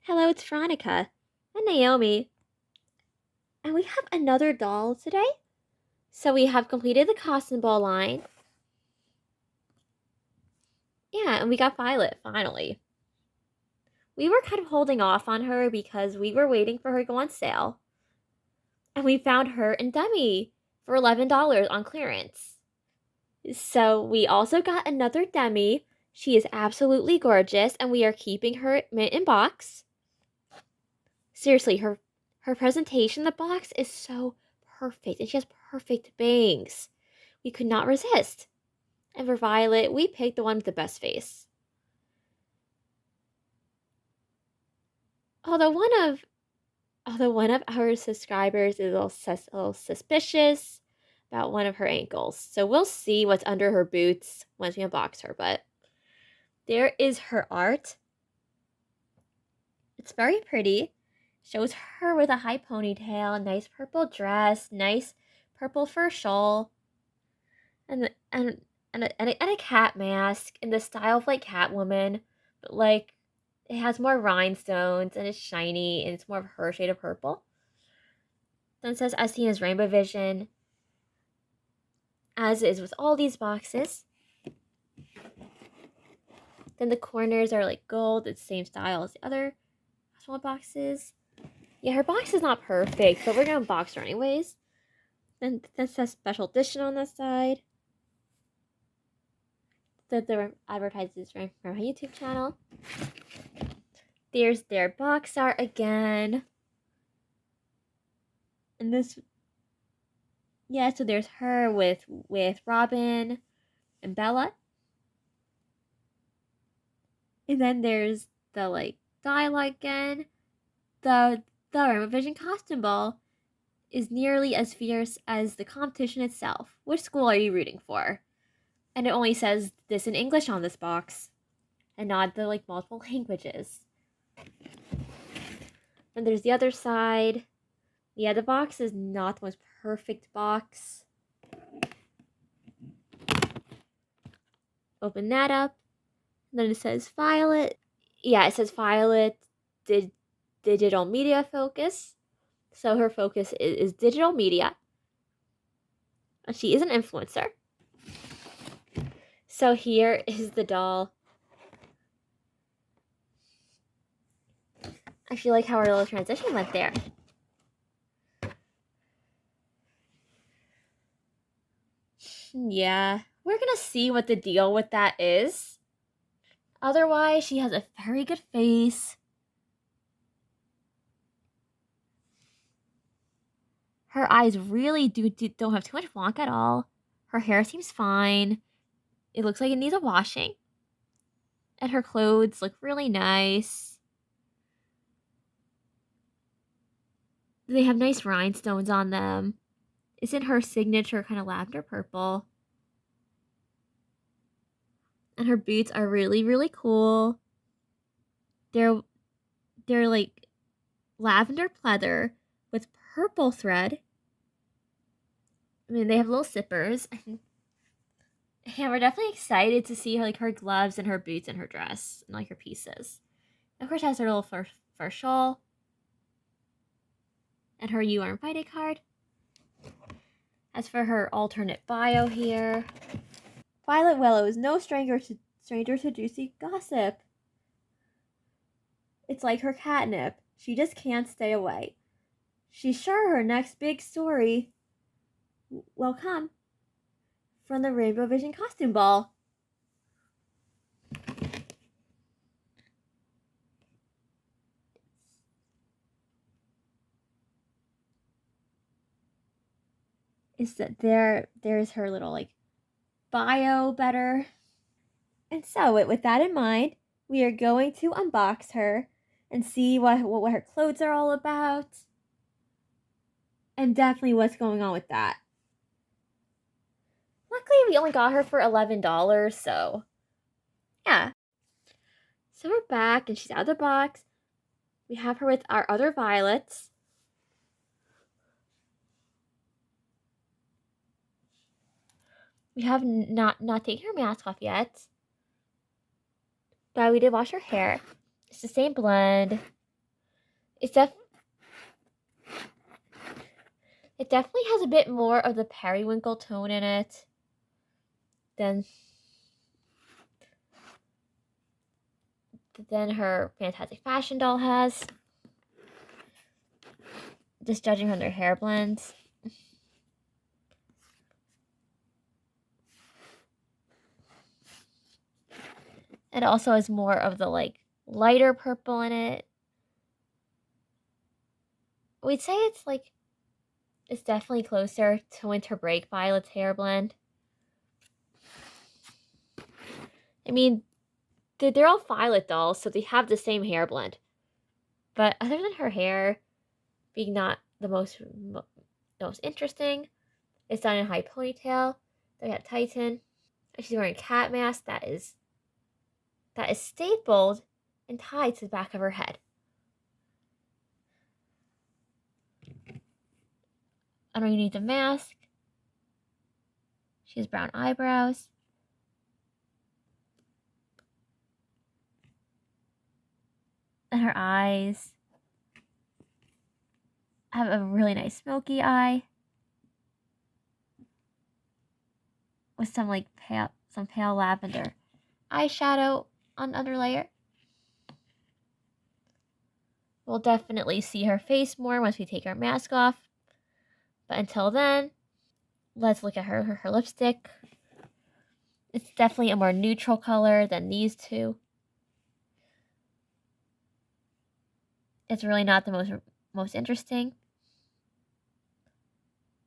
Hello, it's Veronica and Naomi, and we have another doll today. So we have completed the costume ball line. Yeah, and we got Violet finally. We were kind of holding off on her because we were waiting for her to go on sale. And we found her in Demi for $11 on clearance. So we also got another Demi. She is absolutely gorgeous, and we are keeping her mint in box. Seriously, her presentation in the box is so perfect, and she has perfect bangs. We could not resist. And for Violet, we picked the one with the best face. Although one of our subscribers is a little suspicious about one of her ankles. So we'll see what's under her boots once we unbox her. But there is her art. It's very pretty. Shows her with a high ponytail, nice purple dress, nice purple fur shawl, and a cat mask in the style of like Catwoman, but like it has more rhinestones and it's shiny and it's more of her shade of purple. Then it says as seen as Rainbow Vision, as is with all these boxes. Then the corners are like gold, it's the same style as the other small boxes. Yeah, her box is not perfect, but we're gonna unbox her anyways. Then this says special edition on the side. The advertises from her YouTube channel. There's their box art again. And this, yeah, so there's her with Robin and Bella. And then there's the like dialogue again. The Rainbow Vision costume ball is nearly as fierce as the competition itself. Which school are you rooting for? And it only says this in English on this box, and not the like multiple languages. And there's the other side. Yeah, the box is not the most perfect box. Open that up. And then it says Violet. Yeah, it says Violet digital media focus. So her focus is digital media. And she is an influencer. So here is the doll. I feel like how our little transition went there. Yeah, we're gonna see what the deal with that is. Otherwise, she has a very good face. Her eyes really don't have too much wonk at all. Her hair seems fine. It looks like it needs a washing. And her clothes look really nice. They have nice rhinestones on them. Isn't her signature kind of lavender purple? And her boots are really, really cool. They're like lavender pleather with purple thread. I mean, they have little zippers. Yeah, we're definitely excited to see her like her gloves and her boots and her dress and like her pieces. Of course, she has her little fur shawl and her "You Are Invited" card. As for her alternate bio here, Violet Willow is no stranger to juicy gossip. It's like her catnip. She just can't stay away. She's sure her next big story will come from the Rainbow Vision costume ball. Is that there's her little like bio better. And so with that in mind, we are going to unbox her and see what her clothes are all about. And definitely what's going on with that. Luckily, we only got her for $11, so yeah. So we're back, and she's out of the box. We have her with our other Violets. We have not taken her mask off yet, but we did wash her hair. It's the same blend. It's it definitely has a bit more of the periwinkle tone in it than her Fantastic Fashion doll has. Just judging from their hair blends. It also has more of the like lighter purple in it. We'd say it's definitely closer to Winter Break Violet's hair blend. I mean, they're all Violet dolls, so they have the same hair blend. But other than her hair being not the most interesting, it's done in a high ponytail. They got Titan. And she's wearing a cat mask that is stapled and tied to the back of her head. Underneath the mask, she has brown eyebrows. And her eyes have a really nice smoky eye with some pale lavender eyeshadow on underlayer. We'll definitely see her face more once we take our mask off. But until then, let's look at her lipstick. It's definitely a more neutral color than these two. It's really not the most interesting.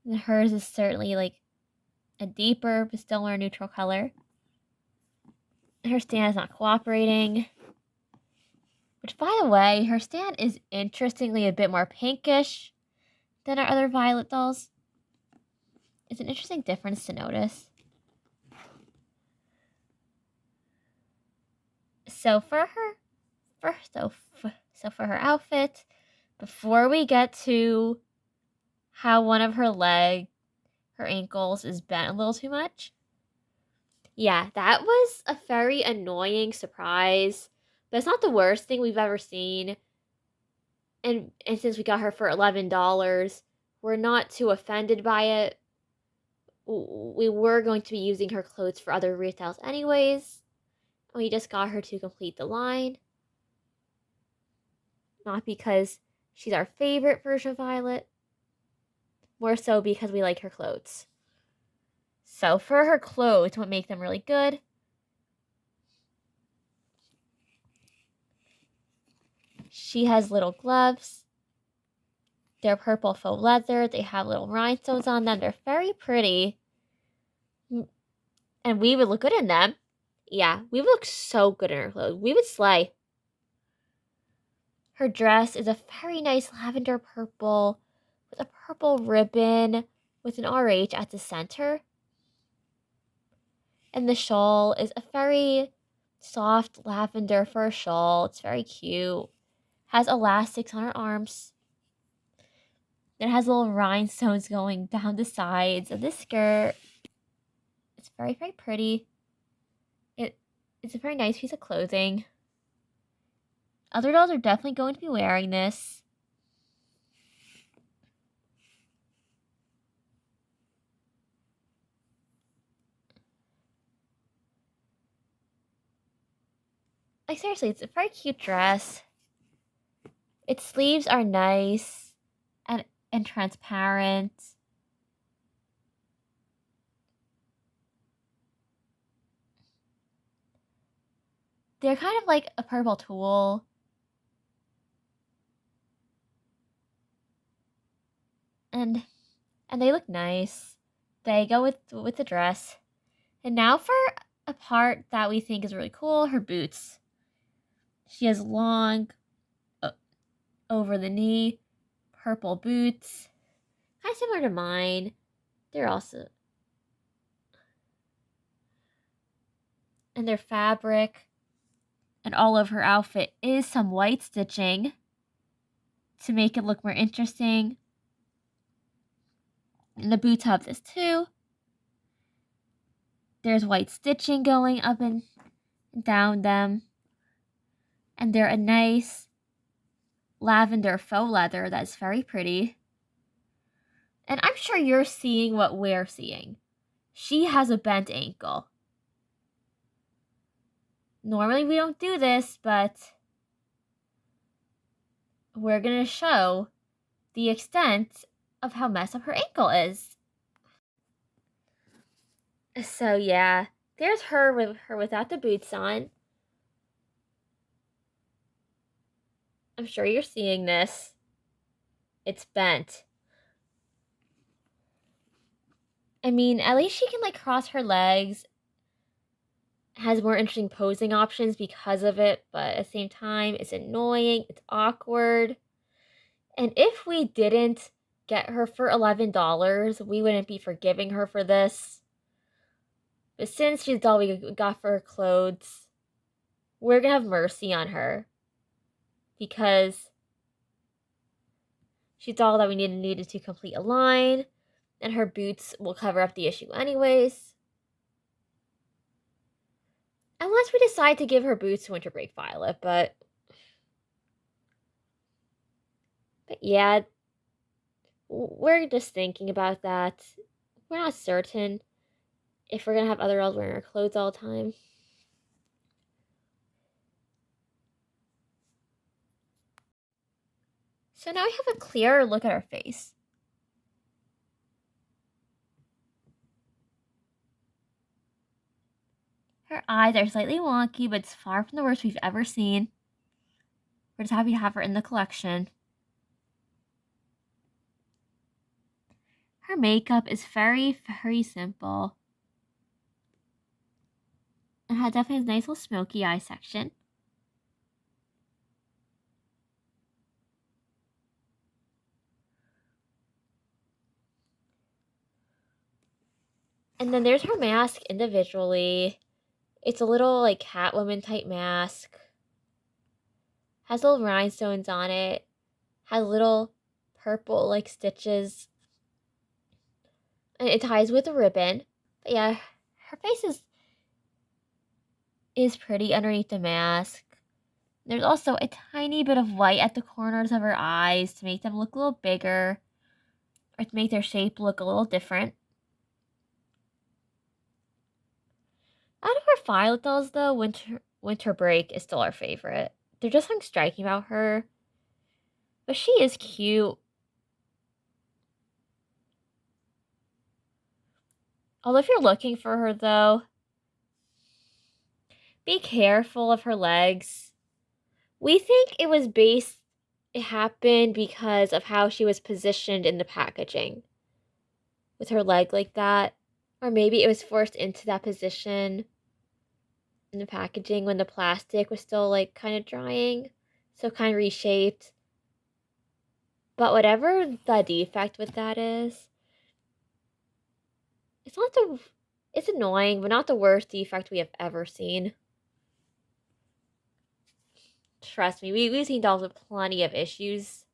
And hers is certainly like a deeper but still more neutral color. Her stand is not cooperating. Which, by the way, her stand is interestingly a bit more pinkish than our other Violet dolls. It's an interesting difference to notice. So for her outfit, before we get to how one of her ankles is bent a little too much. Yeah, that was a very annoying surprise. But it's not the worst thing we've ever seen. And since we got her for $11, we're not too offended by it. We were going to be using her clothes for other retails anyways. We just got her to complete the line. Not because she's our favorite version of Violet. More so because we like her clothes. So for her clothes, what make them really good? She has little gloves. They're purple faux leather. They have little rhinestones on them. They're very pretty. And we would look good in them. Yeah, we would look so good in her clothes. We would slay. Her dress is a very nice lavender purple with a purple ribbon with an RH at the center. And the shawl is a very soft lavender fur shawl. It's very cute. Has elastics on her arms. It has little rhinestones going down the sides of the skirt. It's very, very pretty. It's a very nice piece of clothing. Other dolls are definitely going to be wearing this. Like, seriously, it's a very cute dress. Its sleeves are nice and transparent. They're kind of like a purple tulle. And they look nice. They go with the dress. And now for a part that we think is really cool, her boots. She has long, over the knee, purple boots. Kind of similar to mine. They're also... And they're fabric. And all of her outfit is some white stitching to make it look more interesting. And the boots have this too. There's white stitching going up and down them. And they're a nice lavender faux leather that's very pretty. And I'm sure you're seeing what we're seeing. She has a bent ankle. Normally we don't do this, but we're going to show the extent of how messed up her ankle is. So yeah, there's her without the boots on. I'm sure you're seeing this. It's bent. I mean, at least she can like cross her legs. Has more interesting posing options because of it, but at the same time, it's annoying, it's awkward. And if we didn't get her for $11, we wouldn't be forgiving her for this. But since she's all we got for her clothes, we're gonna have mercy on her. Because she's all that we needed to complete a line, and her boots will cover up the issue anyways. Unless we decide to give her boots to winter break Violet, but yeah, we're just thinking about that. We're not certain if we're gonna have other elves wearing our clothes all the time. So now we have a clearer look at her face. Her eyes are slightly wonky, but it's far from the worst we've ever seen. We're just happy to have her in the collection. Her makeup is very, very simple. It has definitely a nice little smoky eye section. And then there's her mask individually. It's a little like Catwoman type mask. Has little rhinestones on it. Has little purple like stitches. And it ties with a ribbon. But yeah, her face is pretty underneath the mask. There's also a tiny bit of white at the corners of her eyes to make them look a little bigger. Or to make their shape look a little different. Out of our Violet dolls though, Winter Break is still our favorite. There's just something striking about her. But she is cute. Although if you're looking for her though, be careful of her legs. We think it happened because of how she was positioned in the packaging. With her leg like that. Or maybe it was forced into that position in the packaging when the plastic was still like kind of drying. So kind of reshaped. But whatever the defect with that is, it's annoying, but not the worst defect we have ever seen. Trust me, we've seen dolls with plenty of issues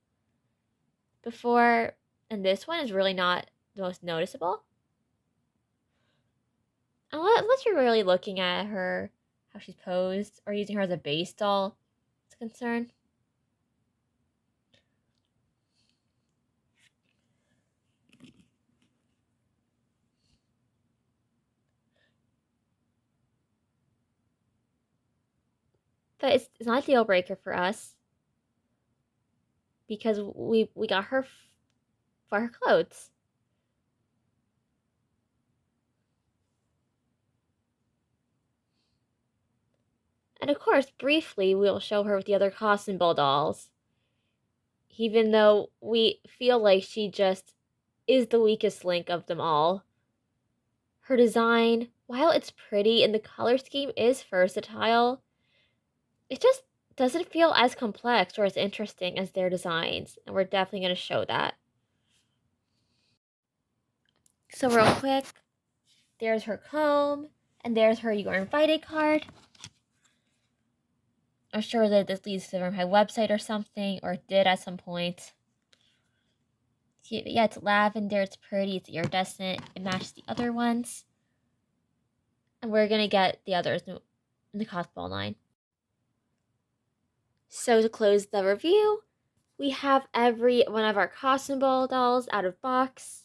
before, and this one is really not the most noticeable. Unless you're really looking at her, how she's posed, or using her as a base doll, is concerned. But it's not a deal breaker for us because we got her for her clothes. And of course, briefly, we'll show her with the other costume ball dolls. Even though we feel like she just is the weakest link of them all. Her design, while it's pretty and the color scheme is versatile, it just doesn't feel as complex or as interesting as their designs, and we're definitely going to show that. So real quick, there's her comb, and there's her "You Are Invited" card. I'm sure that this leads to my website or something, or it did at some point. Yeah, it's lavender, it's pretty, it's iridescent, it matches the other ones. And we're going to get the others in the costume ball line. So to close the review, We have every one of our costume ball dolls out of box.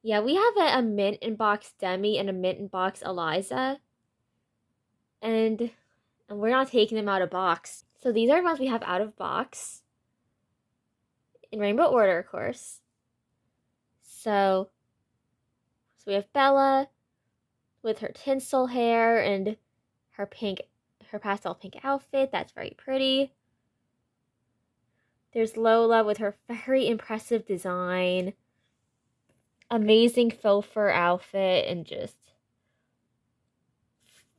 Yeah, we have a mint in box Demi and a mint in box Eliza. And we're not taking them out of box. So these are ones we have out of box. In rainbow order, of course. So we have Bella with her tinsel hair and her pastel pink outfit. That's very pretty. There's Lola with her very impressive design. Amazing faux fur outfit and just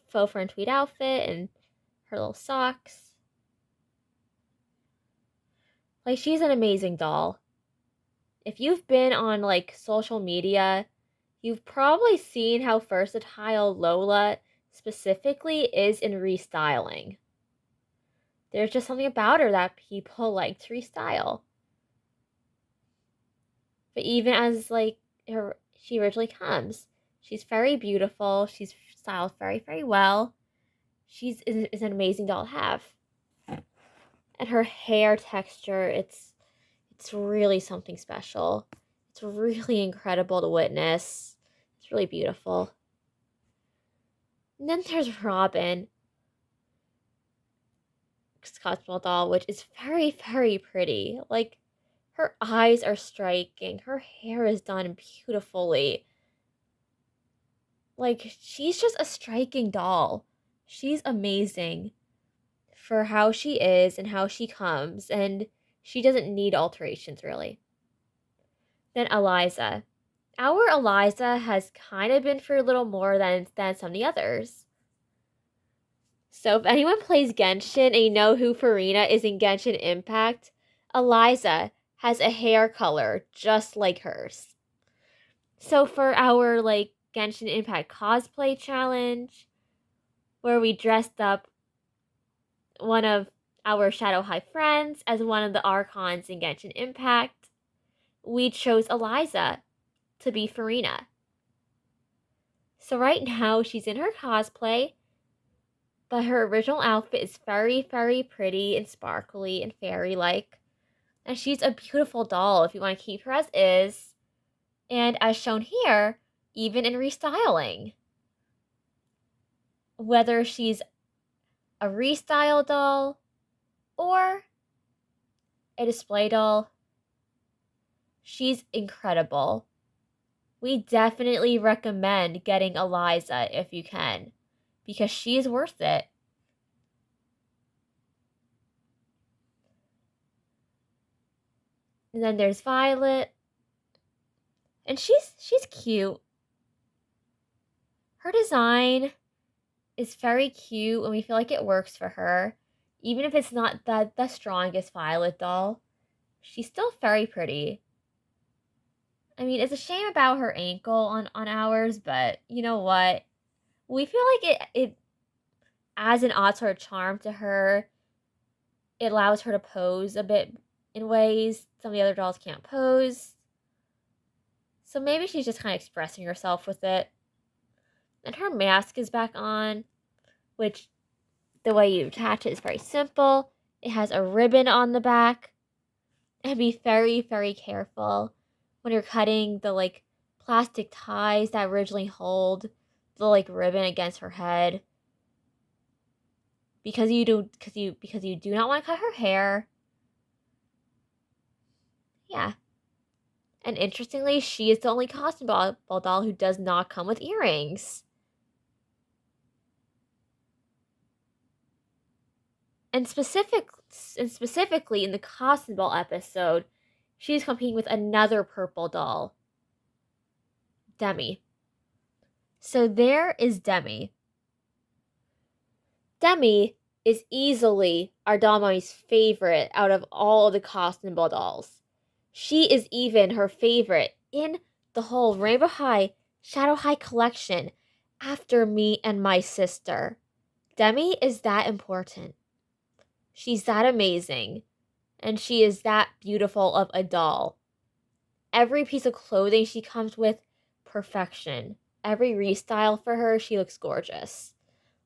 faux fur and tweed outfit and her little socks. Like, she's an amazing doll. If you've been on like social media, you've probably seen how versatile Lola specifically is in restyling. There's just something about her that people like to restyle. But even as like she originally comes, she's very beautiful. She's styled very, very well. She's is an amazing doll to have. And her hair texture, it's really something special. It's really incredible to witness. It's really beautiful. And then there's Robin, Scottsball doll, which is very, very pretty. Like, her eyes are striking. Her hair is done beautifully. Like, she's just a striking doll. She's amazing for how she is and how she comes, and she doesn't need alterations, really. Then Eliza. Our Eliza has kind of been for a little more than some of the others. So if anyone plays Genshin and you know who Farina is in Genshin Impact, Eliza has a hair color just like hers. So for our like Genshin Impact cosplay challenge, where we dressed up one of our Shadow High friends as one of the Archons in Genshin Impact, we chose Eliza to be Farina. So right now she's in her cosplay, but her original outfit is very, very pretty and sparkly and fairy-like. And she's a beautiful doll if you want to keep her as is. And as shown here, even in restyling. Whether she's a restyle doll or a display doll, she's incredible. We definitely recommend getting Eliza if you can, because she's worth it. And then there's Violet. And she's cute. Her design is very cute and we feel like it works for her. Even if it's not the strongest Violet doll, she's still very pretty. I mean, it's a shame about her ankle on ours, but you know what? We feel like it adds an odd sort of charm to her. It allows her to pose a bit in ways some of the other dolls can't pose. So maybe she's just kind of expressing herself with it. And her mask is back on, which the way you attach it is very simple. It has a ribbon on the back. And be very, very careful when you're cutting the like plastic ties that originally hold the like ribbon against her head. Because you do not want to cut her hair. Yeah. And interestingly, she is the only costume ball doll who does not come with earrings. And specifically in the costume ball episode, she's competing with another purple doll, Demi. So there is Demi. Demi is easily our doll mommy's favorite out of all the costume ball dolls. She is even her favorite in the whole Rainbow High, Shadow High collection after me and my sister. Demi is that important. She's that amazing. And she is that beautiful of a doll. Every piece of clothing she comes with, perfection. Every restyle for her, she looks gorgeous.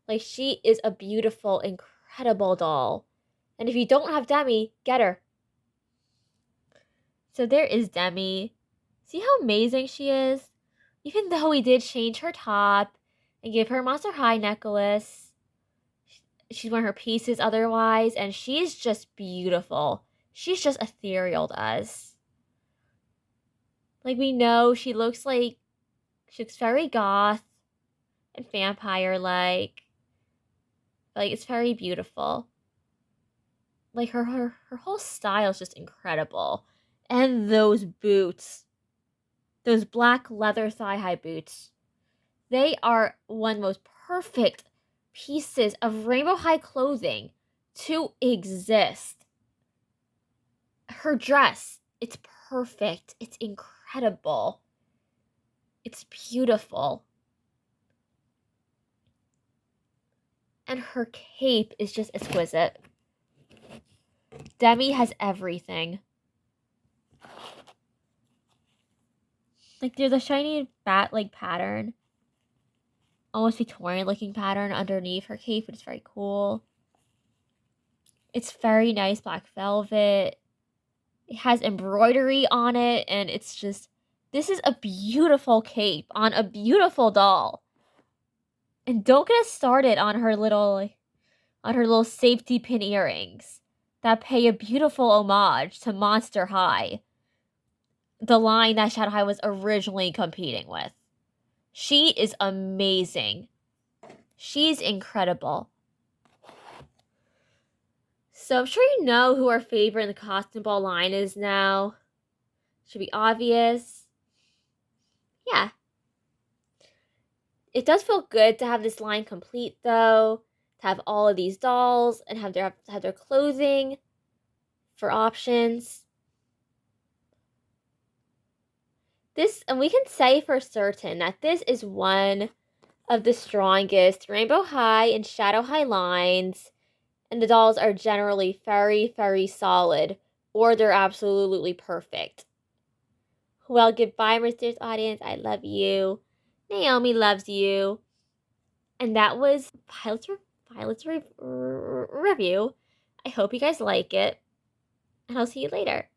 Like, she is a beautiful, incredible doll. And if you don't have Demi, get her. So there is Demi. See how amazing she is? Even though we did change her top and give her a Monster High necklace, she's wearing her pieces otherwise, and she's just beautiful. She's just ethereal to us. Like, we know she looks very goth and vampire-like. Like, it's very beautiful. Like, her whole style is just incredible. And those boots. Those black leather thigh-high boots. They are one of the most perfect pieces of rainbow high clothing to exist. Her dress, it's perfect. It's incredible. It's beautiful. And her cape is just exquisite. Demi has everything. Like, there's a shiny bat-like pattern. Almost Victorian-looking pattern underneath her cape, which is very cool. It's very nice black velvet. It has embroidery on it, and it's just... This is a beautiful cape on a beautiful doll. And don't get us started on her little safety pin earrings that pay a beautiful homage to Monster High, the line that Shadow High was originally competing with. She is amazing. She's incredible. So I'm sure you know who our favorite in the Costume Ball line is now. Should be obvious. Yeah. It does feel good to have this line complete, though. To have all of these dolls and have their clothing for options. And we can say for certain that this is one of the strongest Rainbow High and Shadow High lines, and the dolls are generally very, very solid, or they're absolutely perfect. Well, goodbye, Mysterious Audience. I love you. Naomi loves you. And that was Violet's review. I hope you guys like it, and I'll see you later.